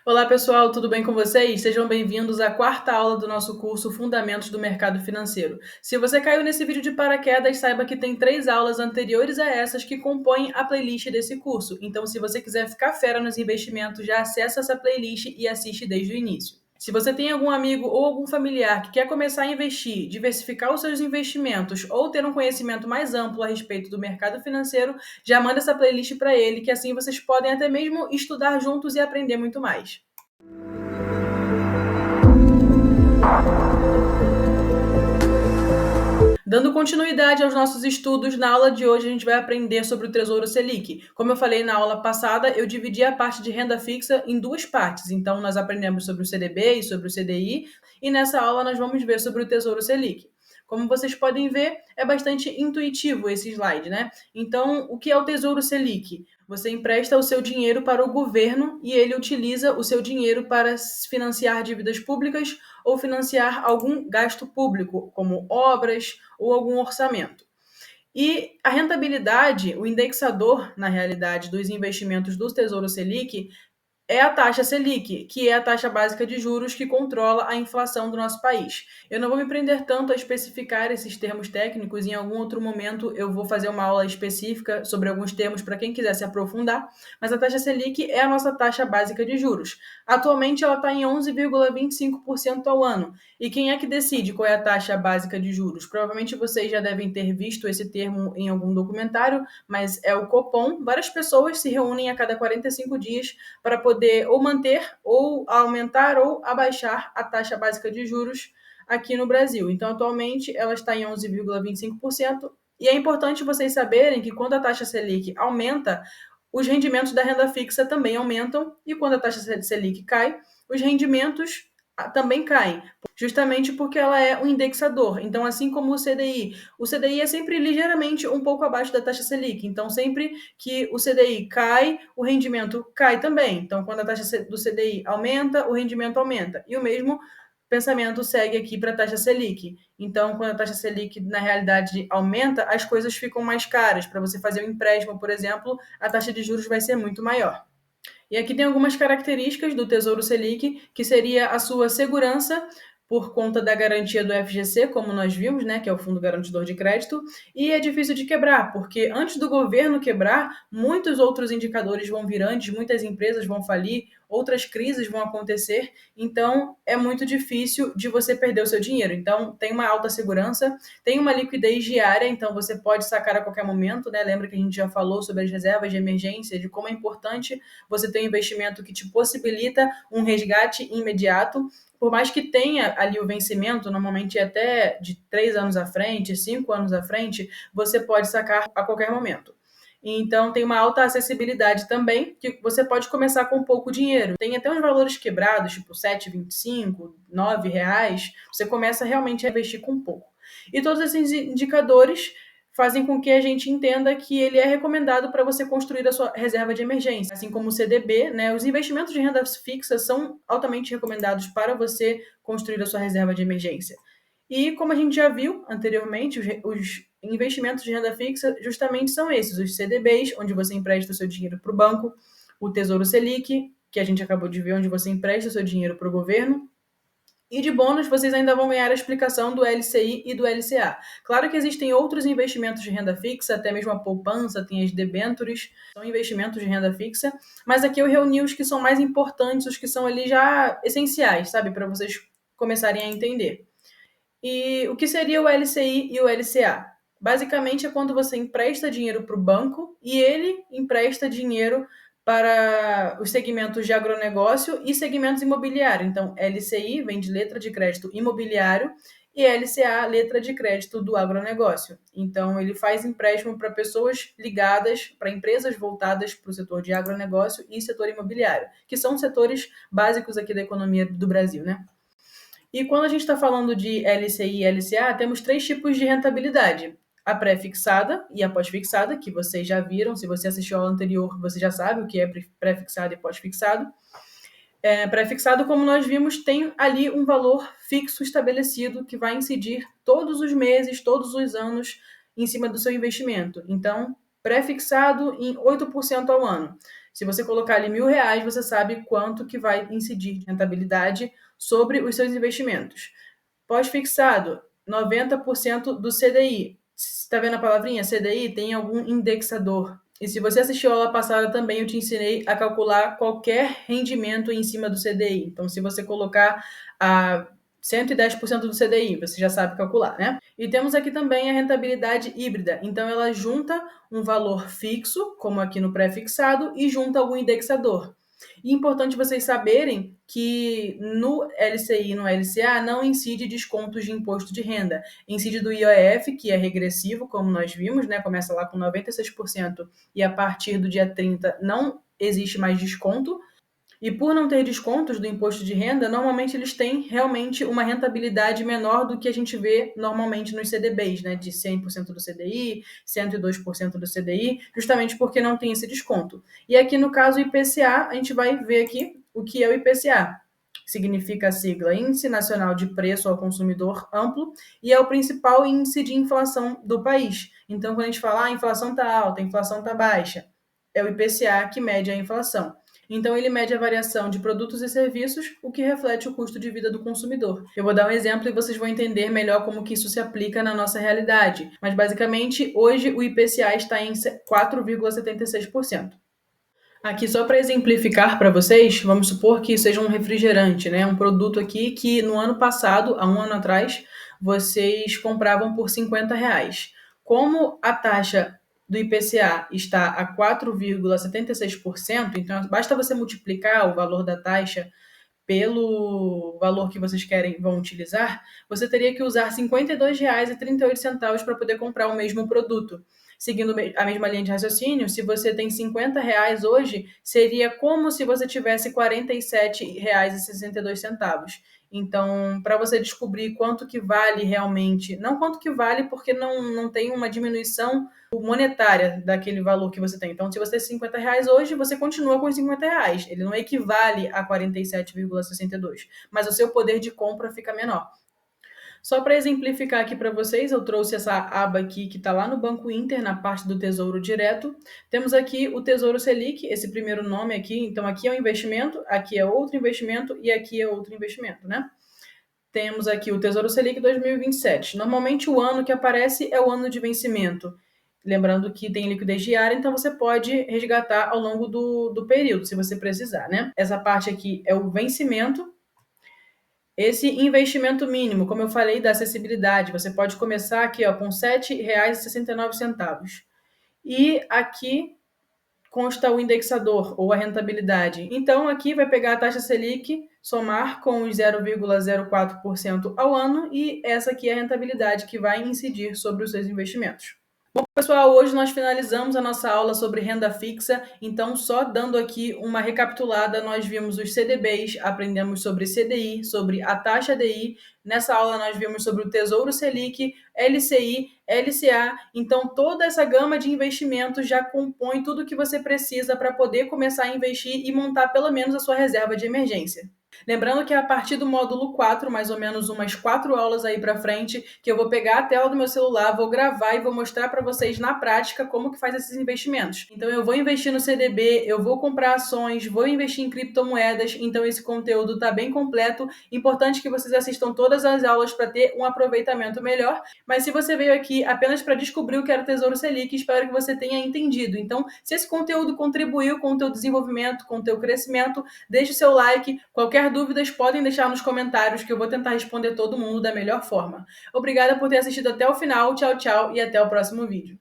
Olá pessoal, tudo bem com vocês? Sejam bem-vindos à quarta aula do nosso curso Fundamentos do Mercado Financeiro. Se você caiu nesse vídeo de paraquedas, saiba que tem 3 aulas anteriores a essas que compõem a playlist desse curso. Então, se você quiser ficar fera nos investimentos, já acessa essa playlist e assiste desde o início. Se você tem algum amigo ou algum familiar que quer começar a investir, diversificar os seus investimentos ou ter um conhecimento mais amplo a respeito do mercado financeiro, já manda essa playlist para ele, que assim vocês podem até mesmo estudar juntos e aprender muito mais. Dando continuidade aos nossos estudos, na aula de hoje a gente vai aprender sobre o Tesouro Selic. Como eu falei na aula passada, eu dividi a parte de renda fixa em 2 partes. Então, nós aprendemos sobre o CDB e sobre o CDI, e nessa aula nós vamos ver sobre o Tesouro Selic. Como vocês podem ver, é bastante intuitivo esse slide, né? Então, o que é o Tesouro Selic? Você empresta o seu dinheiro para o governo e ele utiliza o seu dinheiro para financiar dívidas públicas ou financiar algum gasto público, como obras ou algum orçamento. E a rentabilidade, o indexador, na realidade, dos investimentos do Tesouro Selic é a taxa Selic, que é a taxa básica de juros que controla a inflação do nosso país. Eu não vou me prender tanto a especificar esses termos técnicos, em algum outro momento eu vou fazer uma aula específica sobre alguns termos para quem quiser se aprofundar, mas a taxa Selic é a nossa taxa básica de juros. Atualmente ela está em 11,25% ao ano. E quem é que decide qual é a taxa básica de juros? Provavelmente vocês já devem ter visto esse termo em algum documentário, mas é o Copom. Várias pessoas se reúnem a cada 45 dias para poder ou manter, ou aumentar, ou abaixar a taxa básica de juros aqui no Brasil. Então, atualmente, ela está em 11,25%, e é importante vocês saberem que quando a taxa Selic aumenta, os rendimentos da renda fixa também aumentam, e quando a taxa Selic cai, os rendimentos também caem, justamente porque ela é um indexador. Então, assim como o CDI é sempre ligeiramente um pouco abaixo da taxa Selic. Então, sempre que o CDI cai, o rendimento cai também. Então, quando a taxa do CDI aumenta, o rendimento aumenta. E o mesmo pensamento segue aqui para a taxa Selic. Então, quando a taxa Selic, na realidade, aumenta, as coisas ficam mais caras. Para você fazer um empréstimo, por exemplo, a taxa de juros vai ser muito maior. E aqui tem algumas características do Tesouro Selic, que seria a sua segurança por conta da garantia do FGC, como nós vimos, né, que é o Fundo Garantidor de Crédito, e é difícil de quebrar, porque antes do governo quebrar, muitos outros indicadores vão vir antes, muitas empresas vão falir, outras crises vão acontecer, então é muito difícil de você perder o seu dinheiro. Então tem uma alta segurança, tem uma liquidez diária, então você pode sacar a qualquer momento, né? Lembra que a gente já falou sobre as reservas de emergência, de como é importante você ter um investimento que te possibilita um resgate imediato. Por mais que tenha ali o vencimento, normalmente até de 3 anos à frente, 5 anos à frente, você pode sacar a qualquer momento. Então, tem uma alta acessibilidade também, que você pode começar com pouco dinheiro. Tem até uns valores quebrados, tipo 7,25, R$ 9. Você começa realmente a investir com pouco. E todos esses indicadores fazem com que a gente entenda que ele é recomendado para você construir a sua reserva de emergência. Assim como o CDB, né? Os investimentos de renda fixa são altamente recomendados para você construir a sua reserva de emergência. E como a gente já viu anteriormente, os investimentos de renda fixa justamente são esses, os CDBs, onde você empresta o seu dinheiro para o banco, o Tesouro Selic, que a gente acabou de ver, onde você empresta o seu dinheiro para o governo, e de bônus, vocês ainda vão ganhar a explicação do LCI e do LCA. Claro que existem outros investimentos de renda fixa, até mesmo a poupança, tem as debêntures, são investimentos de renda fixa, mas aqui eu reuni os que são mais importantes, os que são ali já essenciais, sabe, para vocês começarem a entender. E o que seria o LCI e o LCA? Basicamente é quando você empresta dinheiro para o banco e ele empresta dinheiro para os segmentos de agronegócio e segmentos imobiliários. Então, LCI vem de letra de crédito imobiliário e LCA, letra de crédito do agronegócio. Então, ele faz empréstimo para pessoas ligadas, para empresas voltadas para o setor de agronegócio e setor imobiliário, que são setores básicos aqui da economia do Brasil, né? E quando a gente está falando de LCI e LCA, temos 3 tipos de rentabilidade. A pré-fixada e a pós-fixada, que vocês já viram. Se você assistiu ao anterior, você já sabe o que é pré-fixado e pós-fixado. Pré-fixado, como nós vimos, tem ali um valor fixo estabelecido que vai incidir todos os meses, todos os anos, em cima do seu investimento. Então, pré-fixado em 8% ao ano. Se você colocar ali R$1.000, você sabe quanto que vai incidir de rentabilidade sobre os seus investimentos. Pós-fixado, 90% do CDI. Está vendo a palavrinha CDI? Tem algum indexador. E se você assistiu a aula passada também, eu te ensinei a calcular qualquer rendimento em cima do CDI. Então, se você colocar a 110% do CDI, você já sabe calcular, né? E temos aqui também a rentabilidade híbrida. Então, ela junta um valor fixo, como aqui no pré-fixado, e junta algum indexador. E é importante vocês saberem que no LCI e no LCA não incide descontos de imposto de renda. Incide do IOF, que é regressivo, como nós vimos, né? Começa lá com 96% e a partir do dia 30 não existe mais desconto. E por não ter descontos do imposto de renda, normalmente eles têm realmente uma rentabilidade menor do que a gente vê normalmente nos CDBs, né? De 100% do CDI, 102% do CDI, justamente porque não tem esse desconto. E aqui no caso IPCA, a gente vai ver aqui o que é o IPCA. Significa a sigla Índice Nacional de Preço ao Consumidor Amplo e é o principal índice de inflação do país. Então, quando a gente fala a inflação está alta, a inflação está baixa, é o IPCA que mede a inflação. Então, ele mede a variação de produtos e serviços, o que reflete o custo de vida do consumidor. Eu vou dar um exemplo e vocês vão entender melhor como que isso se aplica na nossa realidade. Mas, basicamente, hoje o IPCA está em 4,76%. Aqui, só para exemplificar para vocês, vamos supor que seja um refrigerante, né? Um produto aqui que no ano passado, há um ano atrás, vocês compravam por R$50. Como a taxa do IPCA está a 4,76%, então basta você multiplicar o valor da taxa pelo valor que vocês vão utilizar, você teria que usar R$52,38 para poder comprar o mesmo produto. Seguindo a mesma linha de raciocínio, se você tem R$50 hoje, seria como se você tivesse R$47,62. Então, para você descobrir quanto que vale realmente, não quanto que vale porque não tem uma diminuição monetária daquele valor que você tem. Então, se você tem R$50 hoje, você continua com os R$50. Ele não equivale a 47,62, mas o seu poder de compra fica menor. Só para exemplificar aqui para vocês, eu trouxe essa aba aqui que está lá no Banco Inter, na parte do Tesouro Direto. Temos aqui o Tesouro Selic, esse primeiro nome aqui. Então, aqui é um investimento, aqui é outro investimento e aqui é outro investimento, né? Temos aqui o Tesouro Selic 2027. Normalmente, o ano que aparece é o ano de vencimento. Lembrando que tem liquidez diária, então você pode resgatar ao longo do período, se você precisar, né? Essa parte aqui é o vencimento. Esse investimento mínimo, como eu falei, da acessibilidade, você pode começar aqui ó, com R$ 7,69. E aqui consta o indexador ou a rentabilidade. Então, aqui vai pegar a taxa Selic, somar com os 0,04% ao ano e essa aqui é a rentabilidade que vai incidir sobre os seus investimentos. Bom, pessoal, hoje nós finalizamos a nossa aula sobre renda fixa, então só dando aqui uma recapitulada, nós vimos os CDBs, aprendemos sobre CDI, sobre a taxa DI, nessa aula nós vimos sobre o Tesouro Selic, LCI, LCA, então toda essa gama de investimentos já compõe tudo o que você precisa para poder começar a investir e montar pelo menos a sua reserva de emergência. Lembrando que a partir do módulo 4, mais ou menos umas 4 aulas aí para frente, que eu vou pegar a tela do meu celular, vou gravar e vou mostrar para vocês na prática como que faz esses investimentos. Então eu vou investir no CDB, eu vou comprar ações, vou investir em criptomoedas, então esse conteúdo está bem completo. Importante que vocês assistam todas as aulas para ter um aproveitamento melhor. Mas se você veio aqui apenas para descobrir o que era o Tesouro Selic, espero que você tenha entendido. Então, se esse conteúdo contribuiu com o teu desenvolvimento, com o teu crescimento, deixe o seu like. Qualquer dúvidas podem deixar nos comentários que eu vou tentar responder todo mundo da melhor forma. Obrigada por ter assistido até o final. Tchau, tchau e até o próximo vídeo.